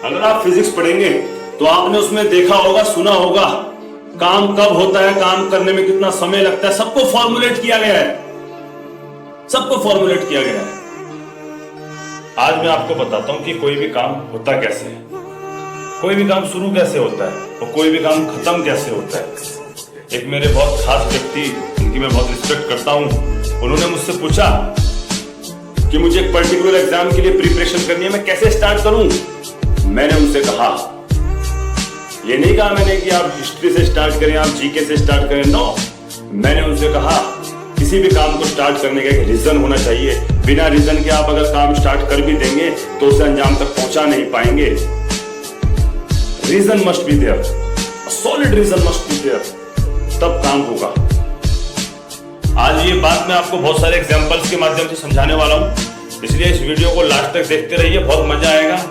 अगर आप फिजिक्स पढ़ेंगे तो आपने उसमें देखा होगा, सुना होगा, काम कब होता है, काम करने में कितना समय लगता है, सबको फॉर्मुलेट किया गया है, सबको फॉर्मुलेट किया गया है। आज मैं आपको बताता हूं कि कोई भी काम होता कैसे है, कोई भी काम शुरू कैसे होता है और कोई भी काम खत्म कैसे होता है। एक मेरे बहुत खास व्यक्ति, उनकी मैं बहुत रिस्पेक्ट करता हूं, उन्होंने मुझसे पूछा कि मुझे एक पर्टिकुलर एग्जाम के लिए प्रिपरेशन करनी है, मैं कैसे स्टार्ट करूं। मैंने उनसे कहा, ये नहीं कहा मैंने कि आप हिस्ट्री से स्टार्ट करें, आप जीके से स्टार्ट करें, नो। मैंने उनसे कहा किसी भी काम को स्टार्ट करने का एक रीजन होना चाहिए। बिना रीजन के आप अगर काम स्टार्ट कर भी देंगे तो उसे अंजाम तक पहुंचा नहीं पाएंगे। Reason must be there, solid reason must be there, तब काम होगा। आज ये बात मैं आपको बहुत सारे एग्जांपल्स के माध्यम से समझाने वाला हूं, इसलिए इस वीडियो को लास्ट तक देखते रहिए, बहुत मजा आएगा।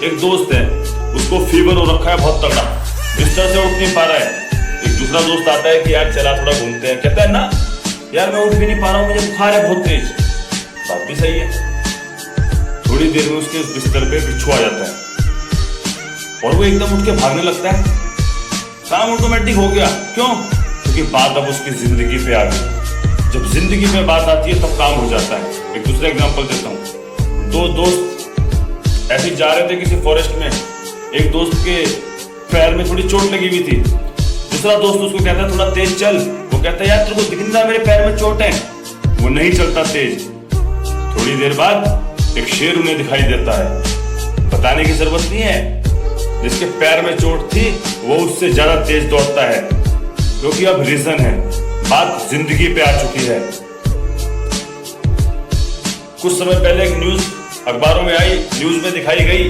एक दोस्त है, उसको फीवर हो रखा है बहुत तगड़ा, बिस्तर से उठ नहीं पा रहा है। एक दूसरा दोस्त आता है कि यार चला थोड़ा घूमते हैं, कहता है ना यार मैं उठ भी नहीं पा रहा हूं, मुझे बुखार है बहुत तेज। बात भी सही है। थोड़ी देर में उसके बिस्तर पे बिच्छू आ जाता है और वो एकदम उठ के भागने लगता है। काम ऑटोमेटिक हो गया, क्यों? क्योंकि बात अब उसकी जिंदगी पे आ गई। जब जिंदगी पे बात आती है तब काम हो जाता है। एक दूसरा एग्जांपल देता हूं। दो दोस्त ऐसे जा रहे थे किसी फॉरेस्ट में, एक दोस्त के पैर में थोड़ी चोट लगी हुई थी, दूसरा दोस्त उसको कहता है थोड़ा तेज चल। वो कहता है यार तेरे को दिख नहीं रहा मेरे पैर में चोट है। वो नहीं चलता तेज। थोड़ी देर बाद एक शेर उन्हें दिखाई देता है। बताने की जरूरत नहीं है, जिसके पैर में चोट थी वो उससे ज्यादा तेज दौड़ता है, क्योंकि अब रीजन है, बात जिंदगी पे आ चुकी है। कुछ समय पहले एक न्यूज अखबारों में आई, न्यूज में दिखाई गई,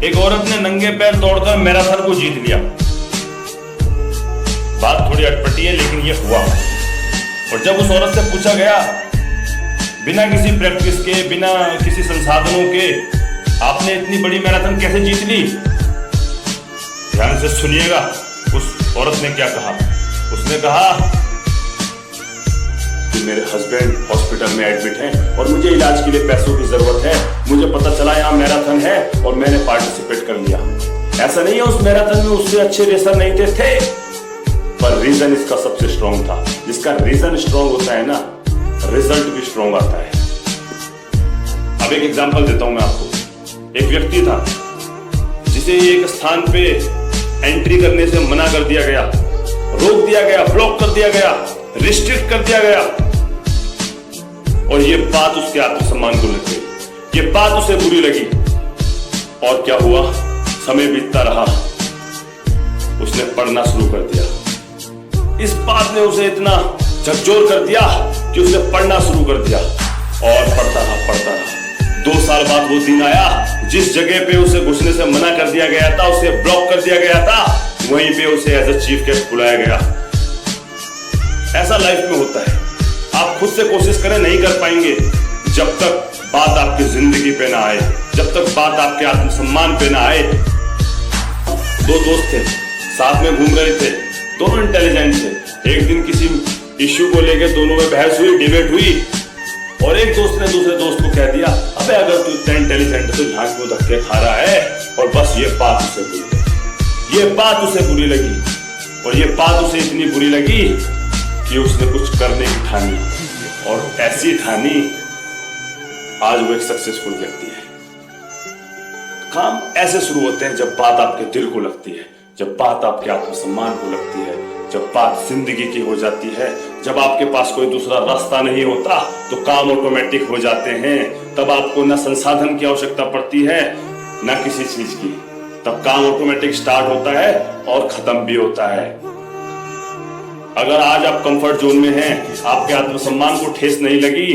एक औरत ने नंगे पैर दौड़कर मैराथन को जीत लिया। बात थोड़ी अटपटी है लेकिन ये हुआ। और जब उस औरत से पूछा गया, बिना किसी प्रैक्टिस के, बिना किसी संसाधनों के आपने इतनी बड़ी मैराथन कैसे जीत ली? ध्यान से सुनिएगा उस औरत ने क्या कहा। उसने कहा कि मेरे हस्बैंड हॉस्पिटल में एडमिट हैं और मुझे इलाज के लिए पैसों की जरूरत है। मुझे पता चला यहाँ मैराथन है और मैंने पार्टिसिपेट कर लिया। ऐसा नहीं है उस मैराथन में उससे अच्छे रेसर नहीं थे, पर रीजन इसका सबसे स्ट्रॉन्ग था। जिसका रीजन स्ट्रॉन्ग होता है ना, रिजल्ट भी स्ट्रॉन्ग आता है। अब एक एग्जांपल देता हूं मैं आपको। एक व्यक्ति था जिसे एक स्थान पे एंट्री करने से मना कर दिया गया, रोक दिया गया, ब्लॉक कर दिया गया, रिस्ट्रिक्ट कर दिया गया, और ये बात उसके आत्मसम्मान को लग गई, ये बात उसे बुरी लगी। और क्या हुआ? समय बीतता रहा, उसने पढ़ना शुरू कर दिया। इस बात ने उसे इतना झकझोर कर दिया कि उसने पढ़ना शुरू कर दिया और पढ़ता रहा। 2 साल बाद वो दिन आया जिस जगह पे उसे घुसने से मना कर दिया गया था, उसे ब्लॉक कर दिया गया था, वहीं पे उसे एज अ चीफ गेस्ट बुलाया गया। ऐसा लाइफ में होता है। आप खुद से कोशिश करें, नहीं कर पाएंगे जब तक बात आपकी जिंदगी पे ना आए, जब तक बात आपके आत्मसम्मान पे ना आए। 2 दोस्त थे, साथ में घूम रहे थे, दोनों इंटेलिजेंट थे। एक दिन किसी इश्यू को लेकर दोनों में बहस हुई, डिबेट हुई, और एक दोस्त ने दूसरे दोस्त को कह दिया, अबे अगर तू इतना इंटेलिजेंट है तो झांक को धक्के खा रहा है। और बस ये बात उसे बुरी लगी, ये बात उसे बुरी लगी, और ये बात उसे इतनी बुरी लगी कि उसने कुछ करने की ठानी, और ऐसी ठानी आज वो एक सक्सेसफुल व्यक्ति है। काम ऐसे शुरू होते हैं जब बात आपके दिल को लगती है, जब बात आपके आत्मसम्मान को लगती है, जब बात जिंदगी की हो जाती है, जब आपके पास कोई दूसरा रास्ता नहीं होता तो काम ऑटोमेटिक हो जाते हैं। तब आपको न संसाधन की आवश्यकता पड़ती है न किसी चीज की, तब काम ऑटोमेटिक स्टार्ट होता है और खत्म भी होता है। अगर आज आप कंफर्ट जोन में हैं, आपके आत्मसम्मान को ठेस नहीं लगी,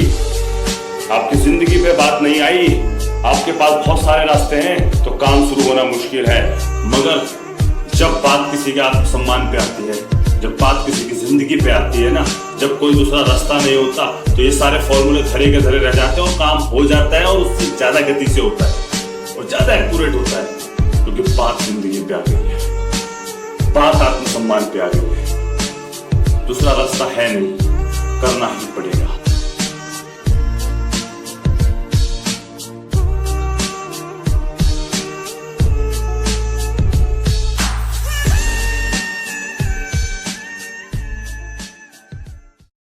आपकी जिंदगी पे बात नहीं आई, आपके पास बहुत सारे रास्ते हैं, तो काम शुरू होना मुश्किल है। मगर जब बात किसी के आत्मसम्मान पे आती है, जब बात किसी की जिंदगी पे आती है ना, जब कोई दूसरा रास्ता नहीं होता, तो ये सारे फॉर्मूले धरे के धरे रह जाते हैं और काम हो जाता है, और उससे ज्यादा गति से होता है और ज्यादा एक्यूरेट होता है, क्योंकि बात जिंदगी पे आ गई है, बात आत्मसम्मान पे आ गई है। दूसरा रास्ता है नहीं, करना ही पड़ेगा।